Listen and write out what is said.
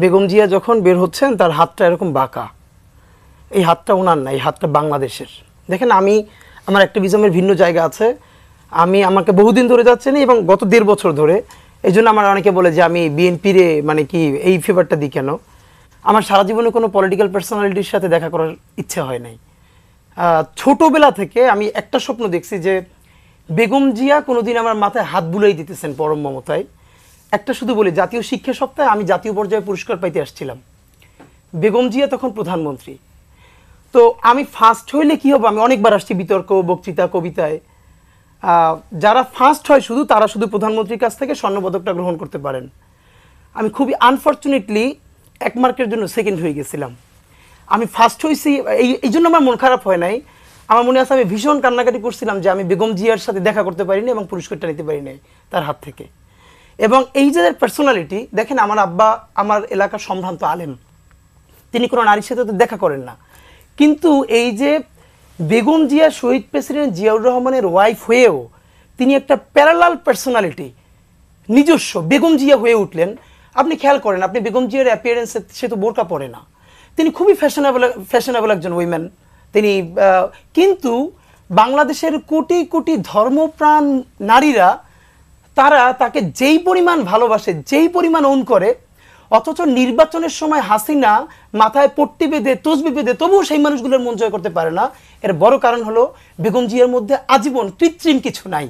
বেগম জিয়া যখন বের হচ্ছেন তার হাতটা এরকম বাঁকা, এই হাতটা ওনার না, এই হাতটা বাংলাদেশের। দেখেন আমার অ্যাক্টিভিজমের ভিন্ন জায়গা আছে, আমাকে বহুদিন ধরে যাচ্ছে না এবং গত 1.5 বছর ধরে, এই জন্য আমার অনেকে বলে যে আমি বিএনপির মানে কি এই ফেভারটা দিই কেন। আমার সারা জীবনে কোনো পলিটিক্যাল পার্সোনালিটির সাথে দেখা করার ইচ্ছে হয় নাই। ছোটোবেলা থেকে আমি একটা স্বপ্ন দেখছি যে বেগম জিয়া কোনোদিন আমার মাথায় হাত বুলাই দিতেছেন পরম মমতায়। একটা শুধু বলি, জাতীয় শিক্ষা সপ্তাহে আমি জাতীয় পর্যায়ে পুরস্কার পাইতে আসছিলাম, বেগম জিয়া তখন প্রধানমন্ত্রী। তো আমি ফার্স্ট হইলে কী হবে, আমি অনেকবার আসছি বিতর্ক, বক্তৃতা, কবিতায়। যারা ফার্স্ট হয় তারা শুধু প্রধানমন্ত্রীর কাছ থেকে স্বর্ণপদকটা গ্রহণ করতে পারেন। আমি খুবই আনফর্চুনেটলি 1 মার্কের জন্য সেকেন্ড হয়ে গেছিলাম। আমি ফার্স্ট হয়েছি, এই জন্য আমার মন খারাপ হয় নাই। আমার মনে আছে আমি ভীষণ কান্নাকাটি করছিলাম যে আমি বেগম জিয়ার সাথে দেখা করতে পারিনি এবং পুরস্কারটা নিতে পারি নাই তার হাত থেকে। এবং এই যে পার্সোনালিটি, দেখেন আমার আব্বা আমার এলাকার সম্ভ্রান্ত আলেম, তিনি কোনো নারীর সাথে তো দেখা করেন না, কিন্তু এই যে বেগম জিয়া শহীদ প্রেসিডেন্ট জিয়াউর রহমানের ওয়াইফ হয়েও তিনি একটা প্যারালাল পার্সোনালিটি, নিজস্ব বেগম জিয়া হয়ে উঠলেন। আপনি খেয়াল করেন, আপনি বেগম জিয়ার অ্যাপিয়ারেন্সে সে তো বোরকা পরে না, তিনি খুবই ফ্যাশনেবল একজন উইমেন তিনি। কিন্তু বাংলাদেশের কোটি কোটি ধর্মপ্রাণ নারীরা তারা তাকে যেই পরিমাণ ভালোবাসে, যেই পরিমাণ ওন করে, অথচ নির্বাচনের সময় হাসিনা মাথায় পট্টি বেঁধে তসবি বেঁধে তবুও সেই মানুষগুলোর মন জয় করতে পারে না। এর বড় কারণ হলো বেগম জিয়ার মধ্যে আজীবন কৃত্রিম কিছু নাই।